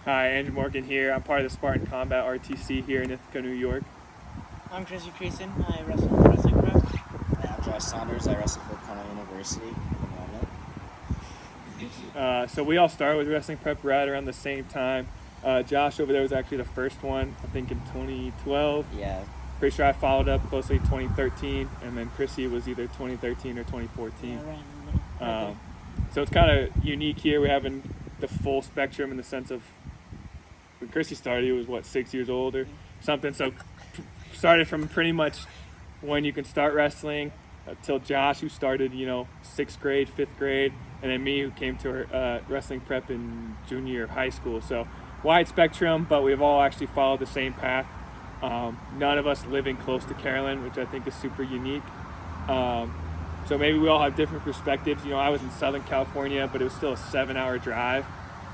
Hi, Andrew Morgan here. I'm part of the Spartan Combat RTC here in Ithaca, New York. I'm Creason. I wrestle with Wrestling Prep. I'm Saunders. I wrestle for Cornell University at the moment. So we all started with Wrestling Prep right around the same time. Josh over there was actually the first one, I think in 2012. Yeah. Pretty sure I followed up closely 2013, and then Chrissy was either 2013 or 2014. Yeah, right in the middle. So it's kind of unique here. We're having the full spectrum in the sense of when Chrissy started, he was 6 years old or something. So started from pretty much when you can start wrestling till Josh, who started, 6th grade, 5th grade, and then me, who came to wrestling prep in junior year of high school. So wide spectrum, but we've all actually followed the same path. None of us living close to Carolyn, which I think is super unique. So maybe we all have different perspectives. I was in Southern California, but it was still a 7-hour drive,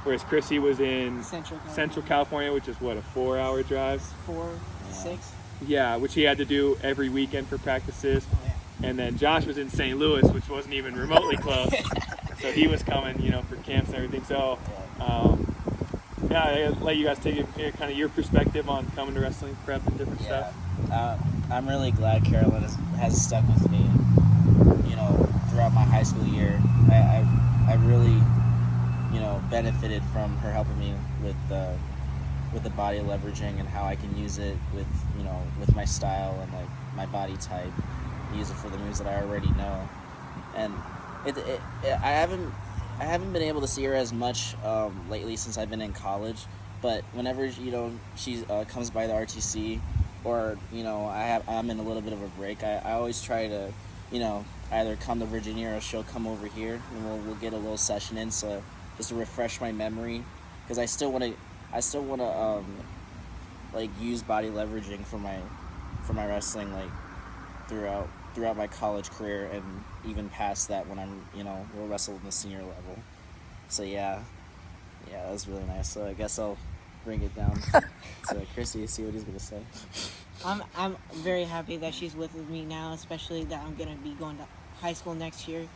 whereas Chrissy was in Central California, which is a 4-hour drive. 4 to 6. Yeah, which he had to do every weekend for practices. Oh, yeah. And then Josh was in St. Louis, which wasn't even remotely close. So he was coming, for camps and everything. So, I'll let you guys take kind of your perspective on coming to wrestling prep and different stuff. I'm really glad Carolyn has stuck with me, throughout my high school year. I really, benefited from her helping me with the body leveraging and how I can use it with my style and like my body type, use it for the moves that I already know. And I haven't been able to see her as much lately since I've been in college, but whenever she comes by the RTC or I'm in a little bit of a break, I always try to either come to Virginia or she'll come over here and we'll get a little session in, so just to refresh my memory, because I still want to like use body leveraging for my wrestling, like throughout my college career and even past that when I'm we'll wrestle in the senior level. So yeah, that was really nice. So I guess I'll bring it down to Chrissy, see what he's gonna say. I'm very happy that she's with me now, especially that I'm gonna be going to high school next year.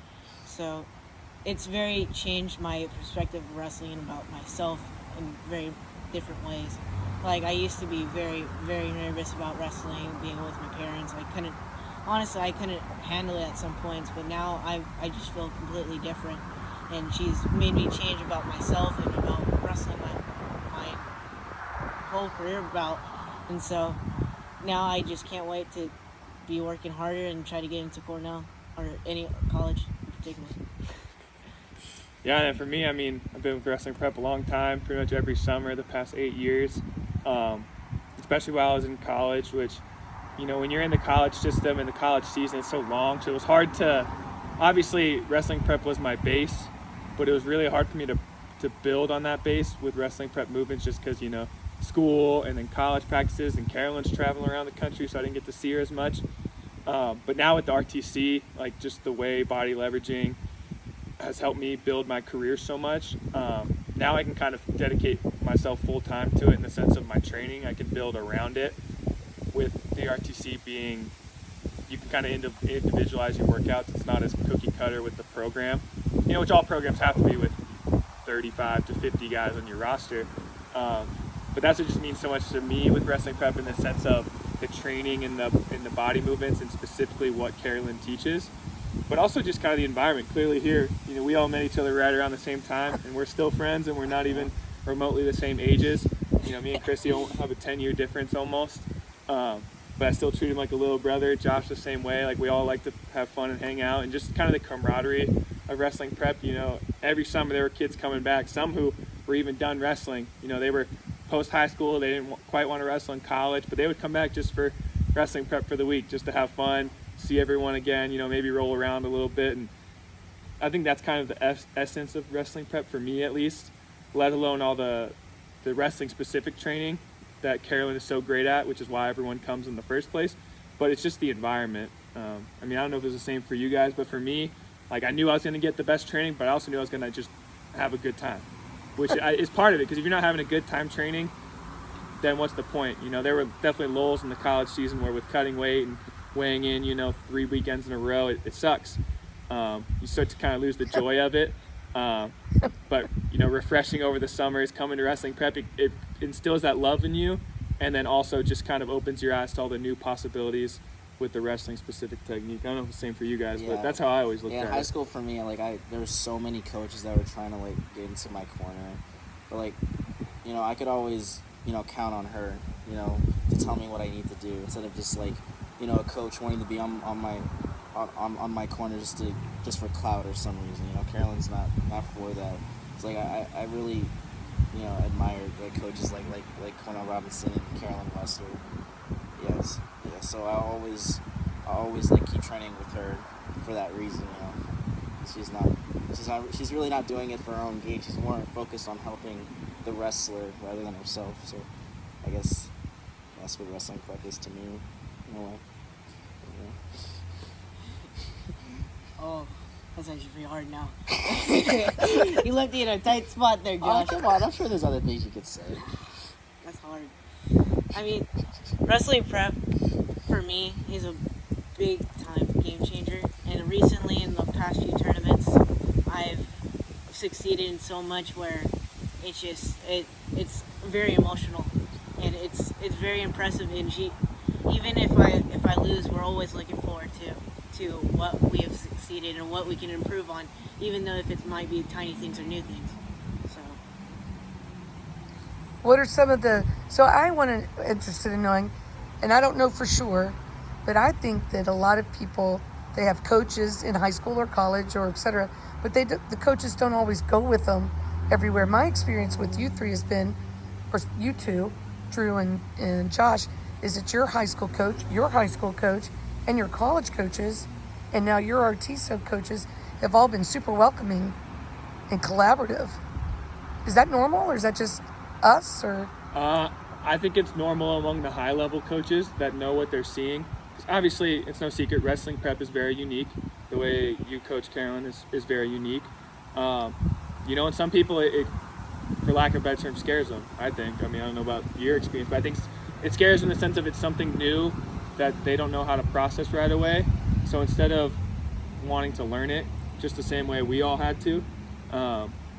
So it's very changed my perspective of wrestling and about myself in very different ways. Like, I used to be very, very nervous about wrestling, being with my parents. I couldn't handle it at some points, but now I just feel completely different. And she's made me change about myself and about wrestling my whole career about. And so now I just can't wait to be working harder and try to get into Cornell or any college in particular. Yeah, and for me, I've been with wrestling prep a long time, pretty much every summer the past 8 years, especially while I was in college, which, when you're in the college system and the college season, it's so long, so it was hard to, obviously wrestling prep was my base, but it was really hard for me to build on that base with wrestling prep movements just because, school and then college practices, and Carolyn's traveling around the country, so I didn't get to see her as much. But now with the RTC, like just the way body leveraging has helped me build my career so much. Now I can kind of dedicate myself full time to it in the sense of my training. I can build around it, with the RTC being, you can kind of individualize your workouts. It's not as cookie cutter with the program, which all programs have to be with 35 to 50 guys on your roster. But that's what just means so much to me with wrestling prep in the sense of the training and the body movements and specifically what Carolyn teaches. But also just kind of the environment. Clearly here, we all met each other right around the same time, and we're still friends, and we're not even remotely the same ages. Me and Chrissy have a 10-year difference almost. But I still treat him like a little brother. Josh the same way. Like, we all like to have fun and hang out, and just kind of the camaraderie of wrestling prep. Every summer there were kids coming back, some who were even done wrestling. They were post high school, they didn't quite want to wrestle in college, but they would come back just for wrestling prep for the week, just to have fun, see everyone again, maybe roll around a little bit. And I think that's kind of the essence of wrestling prep for me, at least, let alone all the wrestling specific training that Carolyn is so great at, which is why everyone comes in the first place. But it's just the environment. I don't know if it's the same for you guys, but for me, like, I knew I was going to get the best training, but I also knew I was going to just have a good time, which is part of it, because if you're not having a good time training, then what's the point? There were definitely lulls in the college season where with cutting weight and weighing in, 3 weekends in a row, it sucks. You start to kind of lose the joy of it. But, refreshing over the summers, coming to wrestling prep, it instills that love in you, and then also just kind of opens your eyes to all the new possibilities with the wrestling specific technique. I don't know if it's the same for you guys, but that's how I always looked at it. Yeah, in high school for me, there were so many coaches that were trying to get into my corner, but I could always count on her, to tell me what I need to do instead of just a coach wanting to be on my corner just for clout or some reason. Carolyn's not for that. It's I really admire coaches like Cornell Robinson and Carolyn Wester. Yes, yeah. So I always keep training with her for that reason. She's really not doing it for her own gain. She's more focused on helping the wrestler rather than herself. So I guess that's what wrestling prep is to me. In a way. Oh, that's actually pretty hard now. You left me in a tight spot there, Josh. Oh, come on. I'm sure there's other things you could say. That's hard. I mean, wrestling prep, for me, is a big-time game changer. And recently, in the past few tournaments, I've succeeded in so much where it's very emotional. And it's very impressive. And even if I lose, we're always looking forward to what we have succeeded and what we can improve on, even though if it might be tiny things or new things. So, what are some of so I interested in knowing, and I don't know for sure, but I think that a lot of people, they have coaches in high school or college or et cetera, but the coaches don't always go with them everywhere. My experience with you three has been, or you two, Drew and Josh, is that your high school coach, and your college coaches, and now your RTC coaches have all been super welcoming and collaborative. Is that normal, or is that just us? Or I think it's normal among the high-level coaches that know what they're seeing. 'Cause obviously, it's no secret, wrestling prep is very unique. The way you coach Carolyn is very unique. And some people, it, for lack of a better term, scares them, I think. I mean, I don't know about your experience, but I think it scares them in the sense of it's something new that they don't know how to process right away. So instead of wanting to learn it just the same way we all had to,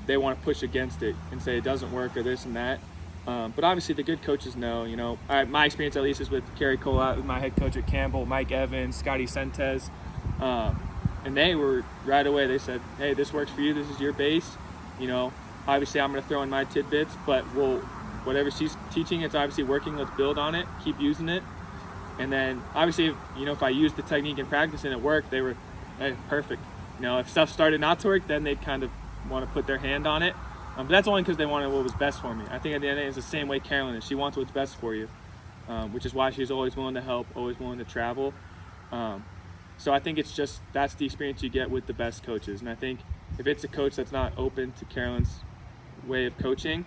they want to push against it and say it doesn't work or this and that. But obviously the good coaches know, my experience at least is with Kerry Cole, with my head coach at Campbell, Mike Evans, Scotty Sentes. And they were right away, they said, hey, this works for you. This is your base. Obviously I'm going to throw in my tidbits, but whatever she's teaching, it's obviously working. Let's build on it, keep using it. And then obviously, if I used the technique in practice and it worked, they were, hey, perfect. If stuff started not to work, then they'd kind of want to put their hand on it. But that's only because they wanted what was best for me. I think at the end of the day, it's the same way Carolyn is. She wants what's best for you, which is why she's always willing to help, always willing to travel. So I think that's the experience you get with the best coaches. And I think if it's a coach that's not open to Carolyn's way of coaching,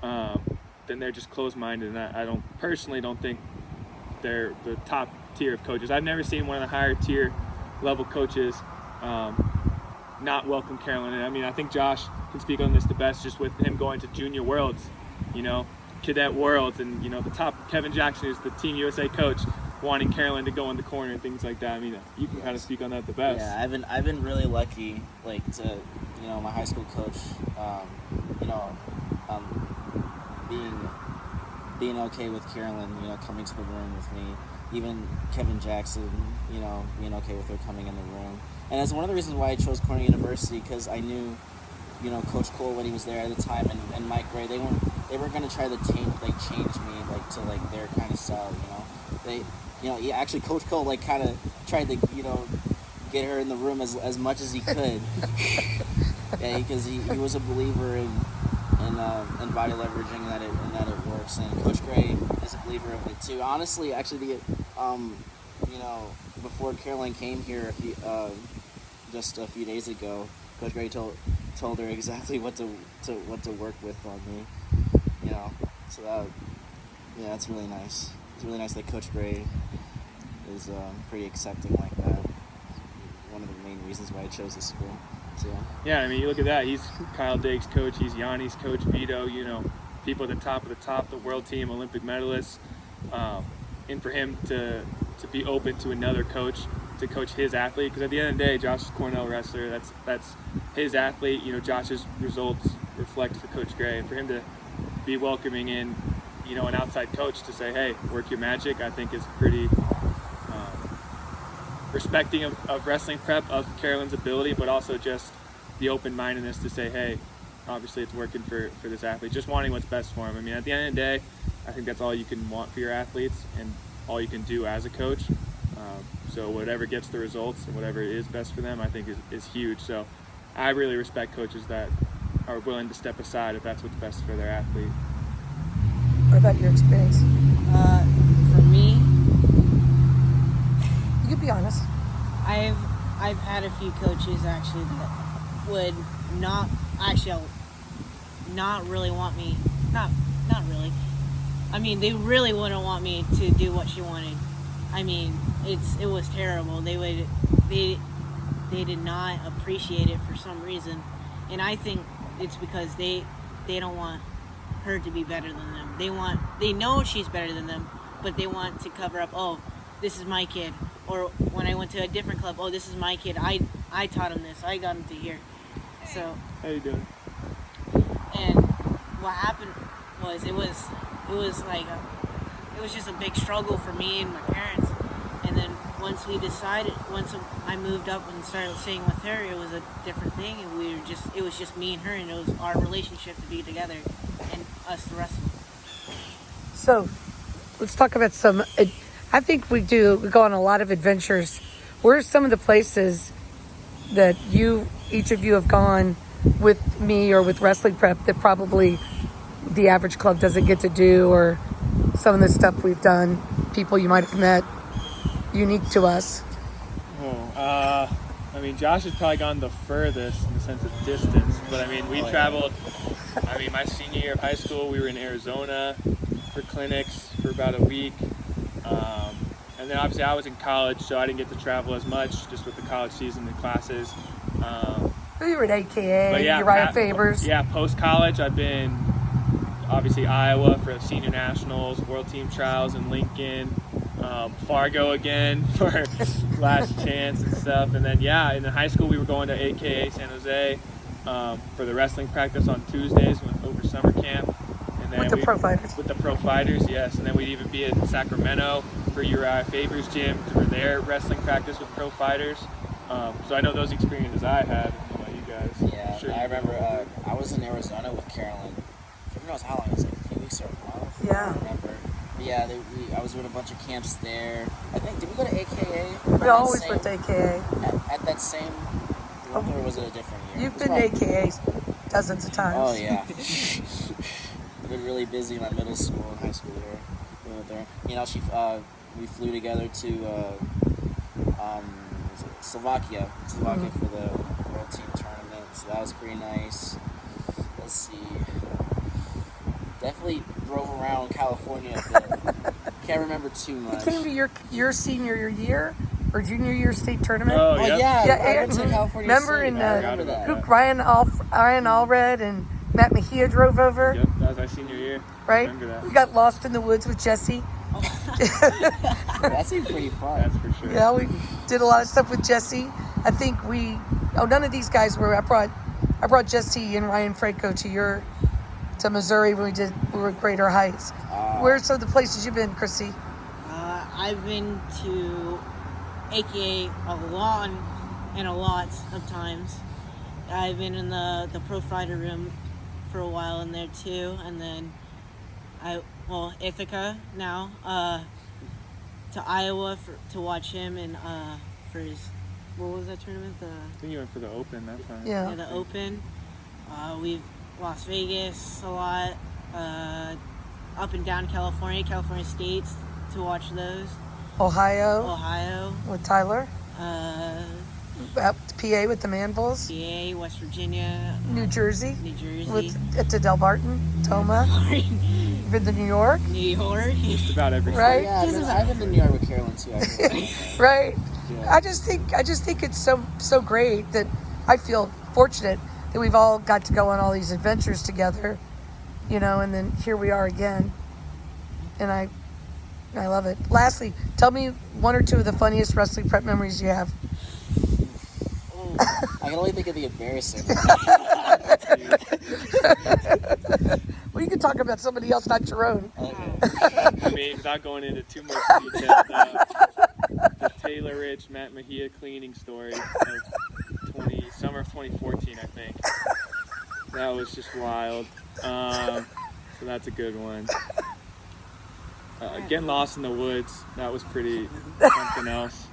then they're just closed-minded. And I personally don't think they're the top tier of coaches. I've never seen one of the higher tier level coaches not welcome Carolyn. And I mean, I think Josh can speak on this the best, just with him going to junior worlds, cadet worlds, and the top, Kevin Jackson is the Team USA coach, wanting Carolyn to go in the corner and things like that. I mean, you can kind of speak on that the best. Yeah, I've been really lucky, to my high school coach, being okay with Carolyn, coming to the room with me. Even Kevin Jackson, being okay with her coming in the room. And that's one of the reasons why I chose Cornell University, because I knew, Coach Cole when he was there at the time, and Mike Gray, they weren't going to try to change me to their kind of style. Actually Coach Cole kind of tried to get her in the room as much as he could. Yeah, because he was a believer in body leveraging, and that it works. And Coach Gray is a believer of it too. Honestly, actually, before Carolyn came here just a few days ago, Coach Gray told her exactly what to work with on me. So that's really nice. It's really nice that Coach Gray is pretty accepting like that. One of the main reasons why I chose this school. So, yeah, I mean, you look at that. He's Kyle Diggs' coach. He's Yanni's coach, Vito. People at the top of the top, the world team, Olympic medalists. And for him to be open to another coach to coach his athlete, because at the end of the day, Josh is a Cornell wrestler. That's his athlete. Josh's results reflect for Coach Gray, and for him to be welcoming in, you know, an outside coach to say, hey, work your magic, I think is pretty respecting of wrestling prep, of Carolyn's ability, but also just the open-mindedness to say, hey, obviously it's working for this athlete, just wanting what's best for him. I mean, at the end of the day, I think that's all you can want for your athletes and all you can do as a coach. So whatever gets the results and whatever is best for them, I think is huge. So I really respect coaches that are willing to step aside if that's what's best for their athlete. What about your experience? For me, You can be honest. I've had a few coaches actually that would not really want me. Not really. I mean, they really wouldn't want me to do what she wanted. I mean, it was terrible. They did not appreciate it for some reason, and I think it's because they don't want her to be better than them. They know she's better than them, but they want to cover up. Oh, this is my kid. Or when I went to a different club, oh, this is my kid. I taught him this. I got him to here. So. How you doing? And what happened was it was just a big struggle for me and my parents. And then once I moved up and started staying with her, it was a different thing. And it was just me and her, and it was our relationship to be together and us to wrestle. So let's talk about some. I think we go on a lot of adventures. Where are some of the places that each of you have gone with me or with wrestling prep that probably the average club doesn't get to do, or some of the stuff we've done, people you might have met, unique to us? I mean, Josh has probably gone the furthest in the sense of distance, but I mean, we traveled. I mean, my senior year of high school, we were in Arizona for clinics for about a week. And then obviously I was in college, so I didn't get to travel as much just with the college season and classes. You were at AKA, But yeah, Uriah Favors. Yeah, post-college, I've been obviously Iowa for senior nationals, world team trials in Lincoln, Fargo again for last chance and stuff. And then, yeah, in high school, we were going to AKA San Jose for the wrestling practice on Tuesdays over summer camp. And then With the pro fighters. With the pro fighters, yes. And then we'd even be in Sacramento for Uriah Favors gym for their wrestling practice with pro fighters. So I know those experiences I had. I don't know about you guys. Yeah, Sure. I remember I was in Arizona with Carolyn. Who knows how long it was, like a few weeks or a month? Yeah. I don't remember. But yeah, I was doing a bunch of camps there. I think, did we go to AKA? We always went to AKA. At that same group, or was it a different year? You've been to AKA dozens of times. Oh, yeah. I've been really busy in my middle school and high school year. We went there. You know, we flew together to Slovakia for the World Team Tournament, so that was pretty nice. Let's see. Definitely drove around California a bit. Can't remember too much. You came to your senior year or junior year state tournament? Oh, Oh, yep. yeah, I Yeah, went to California remember State. in I remember that. who Ryan Allred and Matt Mejia drove over, Yep, that was my senior year. I right? remember that. We got lost in the woods with Jesse. That seemed pretty fun. That's for sure. Yeah, we did a lot of stuff with Jesse. I think none of these guys were. I brought Jesse and Ryan Franco to Missouri when we were at Greater Heights. Where's some of the places you've been, Chrissy? I've been to AKA a lot of times. I've been in the pro fighter room for a while in there too, and then Ithaca now, to Iowa to watch him and for his, what was that tournament? I think you went for the Open that time. Yeah. The Open. We've Las Vegas a lot, up and down California States to watch those. Ohio. With Tyler. Up to PA with the Manvulls. PA, West Virginia. New Jersey. To Del Barton, Toma. You've been to New York. New York. Just about every Right. Yeah, I've been to New York with Carolyn too. I think. Right. Yeah. I just think it's so great that I feel fortunate that we've all got to go on all these adventures together, and then here we are again. And I love it. Lastly, tell me one or two of the funniest wrestling prep memories you have. I can only think of the embarrassing. Well, you can talk about somebody else, not your own. I mean, without going into too much detail, the Taylor Ridge Matt Mejia cleaning story of summer of 2014, I think. That was just wild. So that's a good one. Getting lost in the woods, that was pretty something else.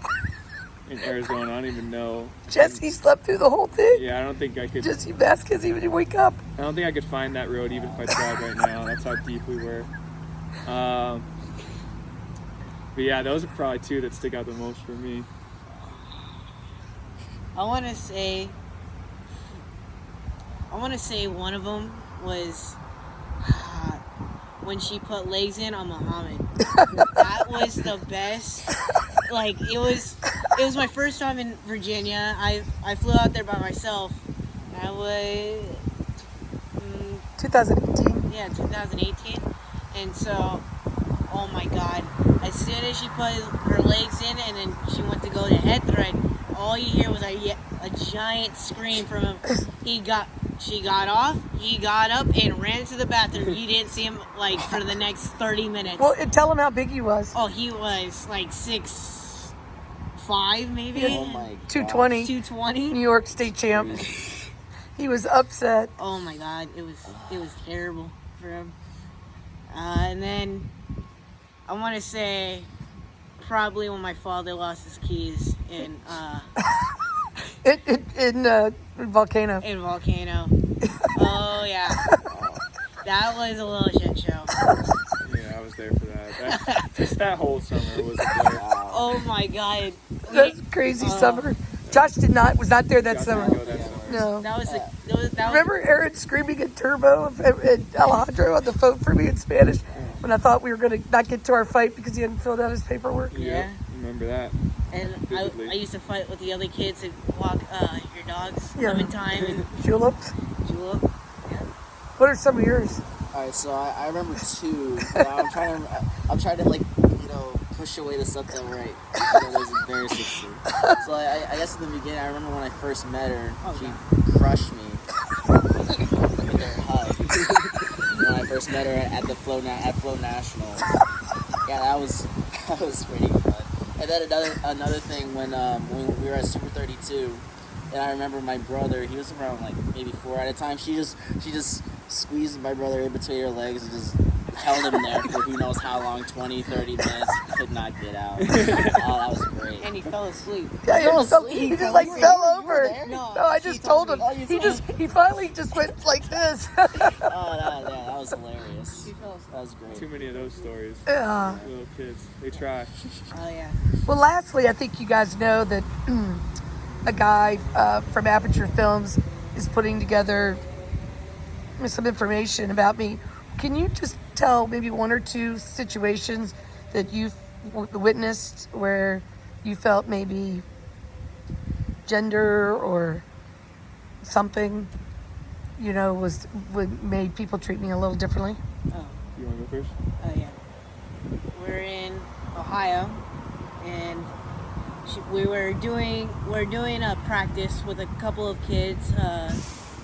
In Arizona, I don't even know. Jesse slept through the whole thing. Yeah, I don't think I could. Jesse Vasquez even didn't wake up. I don't think I could find that road even if I tried right now. That's how deep we were. But yeah, those are probably two that stick out the most for me. I want to say one of them was when she put legs in on Muhammad. That was the best. Like, it was my first time in Virginia. I flew out there by myself. I was 2018. Yeah, 2018. And so, oh my God, as soon as she put her legs in and then she went to go to head thread, all you hear was a giant scream from him. She got off, he got up and ran to the bathroom. You didn't see him like for the next 30 minutes. Well, tell him how big he was. Oh, he was like 6'5" maybe. Oh my God. 220. 220. New York State champ. He was upset. Oh my God, it was terrible for him. And then I want to say probably when my father lost his keys in Volcano. in Volcano. Oh yeah, that was a little shit show. Yeah, I was there for that. Just that whole summer was a blur. Oh my God, That's crazy summer. Josh was not there that Got to summer. go that summer. No. that was Remember Aaron screaming at Turbo and Alejandro on the phone for me in Spanish when I thought we were going to not get to our fight because he hadn't filled out his paperwork? Yeah. Remember that. And I used to fight with the other kids and walk your dogs, Yeah. Clementine and Juleps. Julep. What are some of yours? All right, so I remember two. But I'm trying to like push away the stuff that right. That was embarrassing. So I guess in the beginning, I remember when I first met her, she crushed me with her hug. When I first met her at Flow National. Yeah, that was pretty fun. And then another thing when we were at Super 32, and I remember my brother, he was around like maybe 4 at a time. She just squeezed my brother in between her legs and just held him there for who knows how long, 20, 30 minutes, could not get out. Oh, that was great. And he fell asleep. Yeah, he just like fell over. No, I just told him. He finally just went like this. Oh, that was hilarious. He fell asleep. That was great. Too many of those stories. Yeah. Little kids, they try. Oh yeah. Well, lastly, I think you guys know that a guy from Aperture Films is putting together some information about me. Can you just tell maybe one or two situations that you've witnessed where you felt maybe gender or something, made people treat me a little differently? Oh. You want to go first? Oh yeah. We're in Ohio, and we're doing a practice with a couple of kids,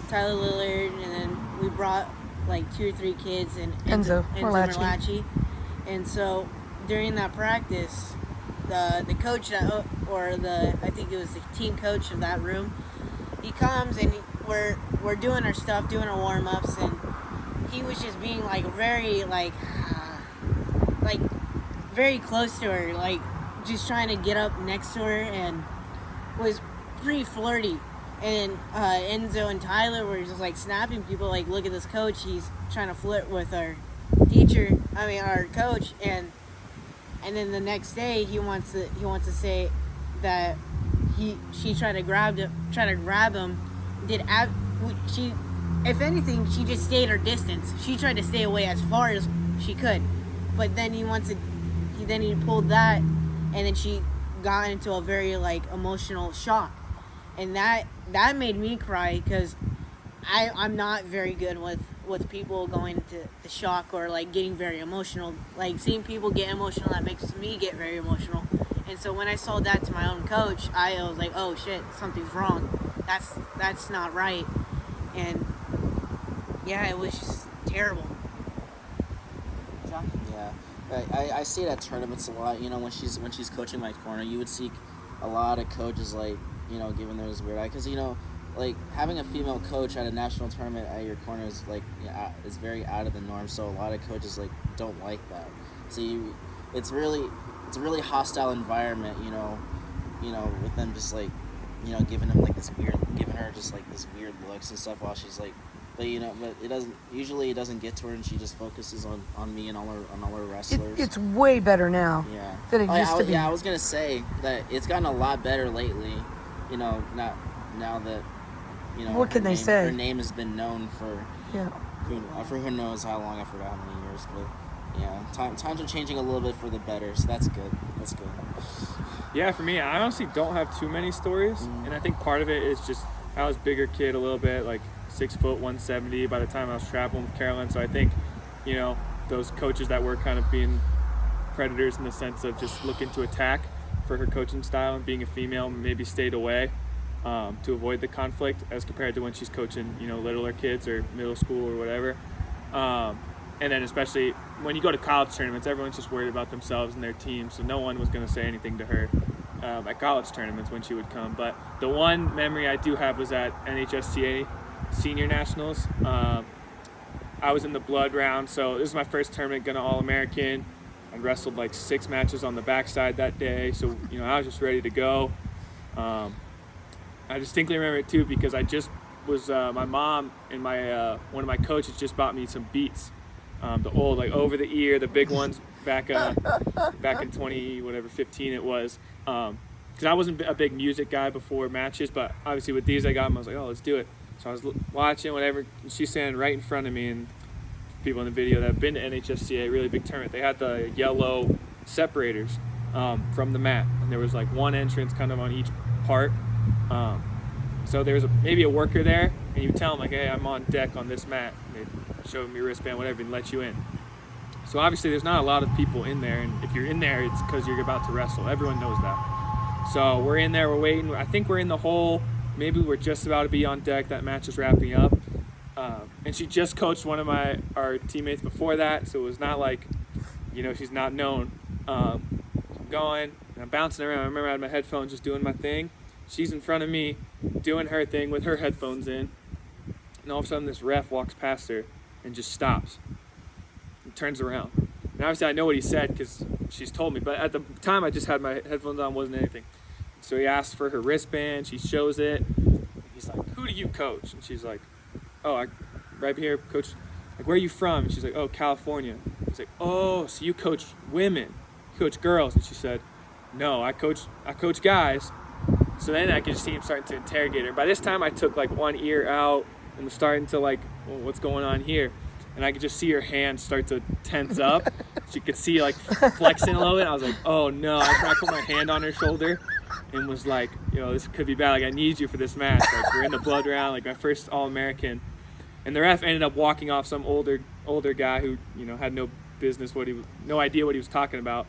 Tyler Lillard, and then we brought like 2 or 3 kids and Enzo Merlacci. And so during that practice, the coach I think it was the team coach of that room, he comes and we're doing our stuff, doing our warm-ups, and he was just being like very very close to her, like just trying to get up next to her, and was pretty flirty. And Enzo and Tyler were just like snapping people, like, look at this coach, he's trying to flirt with our coach, and then the next day he wants to say that she tried to grab him. If anything, she just stayed her distance. She tried to stay away as far as she could, but then he pulled that, and then she got into a very like emotional shock. And that made me cry because I'm not very good with people going into the shock or like getting very emotional. Like seeing people get emotional, that makes me get very emotional. And so when I saw that to my own coach, I was like, oh shit, something's wrong. That's not right. And Yeah, it was just terrible. John? Yeah, I see it at tournaments a lot. You know, when she's coaching my corner, you would see a lot of coaches like, you know, giving those weird eye, because, you know, like having a female coach at a national tournament at your corner is like, yeah, is very out of the norm. So a lot of coaches like don't like that. So it's a really hostile environment. You know, with them just like, you know, giving her just like this weird looks and stuff while she's like. But it doesn't get to her, and she just focuses on me and all our wrestlers. It's way better now than it used to be. Yeah, I was gonna say that it's gotten a lot better lately. You know, now that, you know, what can they say? Her name has been known for who knows how long. I forgot how many years, but yeah, times are changing a little bit for the better, so that's good. That's good. Yeah, for me, I honestly don't have too many stories, and I think part of it is just I was a bigger kid a little bit, like 6 foot 170 by the time I was traveling with Carolyn. So I think, you know, those coaches that were kind of being predators in the sense of just looking to attack for her coaching style and being a female, maybe stayed away to avoid the conflict as compared to when she's coaching, you know, littler kids or middle school or whatever. And then especially when you go to college tournaments, everyone's just worried about themselves and their team, so no one was going to say anything to her at college tournaments when she would come. But the one memory I do have was at NHSCA Senior Nationals. I was in the blood round, so this is my first tournament going to All-American. I wrestled like 6 matches on the backside that day, so, you know, I was just ready to go. I distinctly remember it too because I just was my mom and my one of my coaches just bought me some Beats, the old like over the ear, the big ones back in 15 it was. Because I wasn't a big music guy before matches, but obviously with these I got them. I was like, oh, let's do it. So I was watching whatever, and she's standing right in front of me, and people in the video that have been to NHSCA, really big tournament, they had the yellow separators from the mat, and there was like one entrance kind of on each part. So there was maybe a worker there, and you tell them like, hey, I'm on deck on this mat, and they show them your wristband, whatever, and let you in. So obviously there's not a lot of people in there, and if you're in there, it's because you're about to wrestle. Everyone knows that. So we're in there, we're waiting. I think we're in the hole. Maybe we're just about to be on deck. That match is wrapping up. And she just coached one of our teammates before that, so it was not like, you know, she's not known. I'm going, and I'm bouncing around. I remember I had my headphones just doing my thing. She's in front of me doing her thing with her headphones in. And all of a sudden this ref walks past her and just stops and turns around. And obviously I know what he said because she's told me, but at the time I just had my headphones on, wasn't anything. So he asks for her wristband, she shows it. He's like, who do you coach? And she's like, oh, right here, coach. Like, where are you from? And she's like, oh, California. He's like, oh, so you coach women, you coach girls. And she said, no, I coach guys. So then I could see him starting to interrogate her. By this time I took like one ear out and was starting to like, well, what's going on here? And I could just see her hands start to tense up. She could see like flexing a little bit. I was like, oh no. I put my hand on her shoulder and was like, you know, this could be bad. Like, I need you for this match. Like, we're in the blood round, like my first All-American. And the ref ended up walking off some older guy who, you know, had no idea what he was talking about.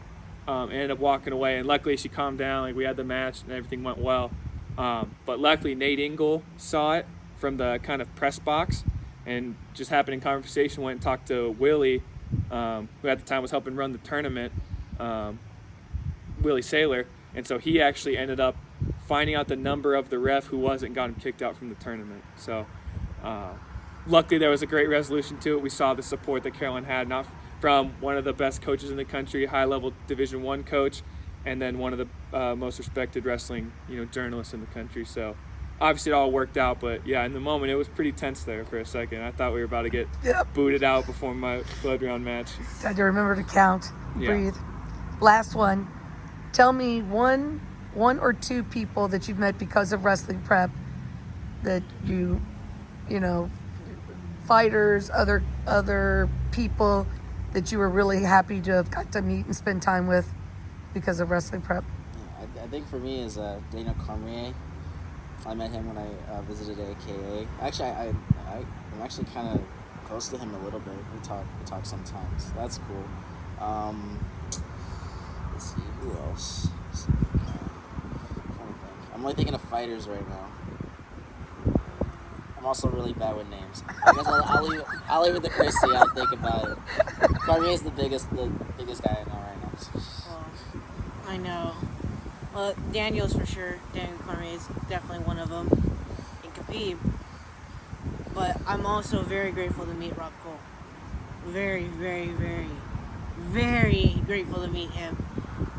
Ended up walking away, and luckily she calmed down. Like, we had the match and everything went well. But luckily Nate Ingle saw it from the kind of press box and just happened in conversation, went and talked to Willie, who at the time was helping run the tournament, Willie Saylor. And so he actually ended up finding out the number of the ref who was and got him kicked out from the tournament. So luckily there was a great resolution to it. We saw the support that Carolyn had, not from one of the best coaches in the country, high-level Division I coach, and then one of the most respected wrestling, you know, journalists in the country. So obviously it all worked out, but yeah, in the moment it was pretty tense there for a second. I thought we were about to get booted out before my blood round match. Had to remember to count, breathe. Last one. Tell me one or two people that you've met because of wrestling prep that you know, fighters, other people that you were really happy to have got to meet and spend time with because of wrestling prep. I think for me is Daniel Cormier. I met him when I visited AKA. Actually, I'm actually kind of close to him a little bit. We talk sometimes. That's cool. Let's see, who else? I'm trying to think. I'm only thinking of fighters right now. I'm also really bad with names. I guess I'll leave it to Christy. I'll think about it. Cormier is the biggest guy I know right now. Well, I know. Well, Daniel's for sure. Daniel Cormier is definitely one of them. And Khabib. But I'm also very grateful to meet Rob Cole. Very, very, very, very grateful to meet him.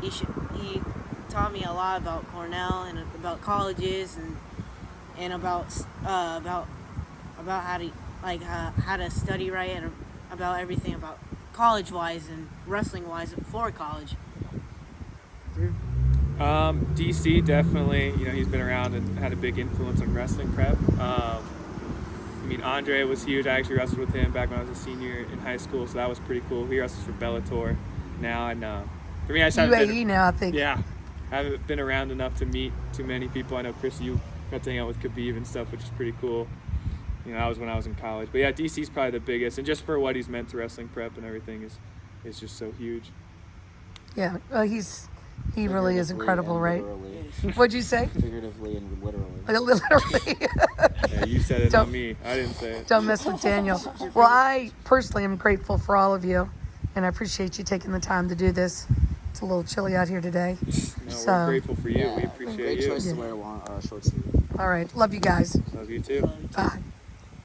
He taught me a lot about Cornell and about colleges and about how to study right and about everything about college wise and wrestling wise before college. DC definitely, he's been around and had a big influence on wrestling prep. Andre was huge. I actually wrestled with him back when I was a senior in high school, so that was pretty cool. He wrestles for Bellator now, and for me, I just haven't UAE now, I think. Yeah, I haven't been around enough to meet too many people. I know, Chris, you got to hang out with Khabib and stuff, which is pretty cool. That was when I was in college. But yeah, DC's probably the biggest, and just for what he's meant to wrestling prep and everything is just so huge. Yeah, he really is incredible, right? Literally. What'd you say? Figuratively and literally. Literally. Yeah, you said it, not me. I didn't say it. Don't mess with Daniel. Well, I personally am grateful for all of you, and I appreciate you taking the time to do this. It's a little chilly out here today. No, So- we're grateful for you. Yeah, We appreciate great you. choice to wear a short sleeve. All right. Love you guys. Love you too. Bye.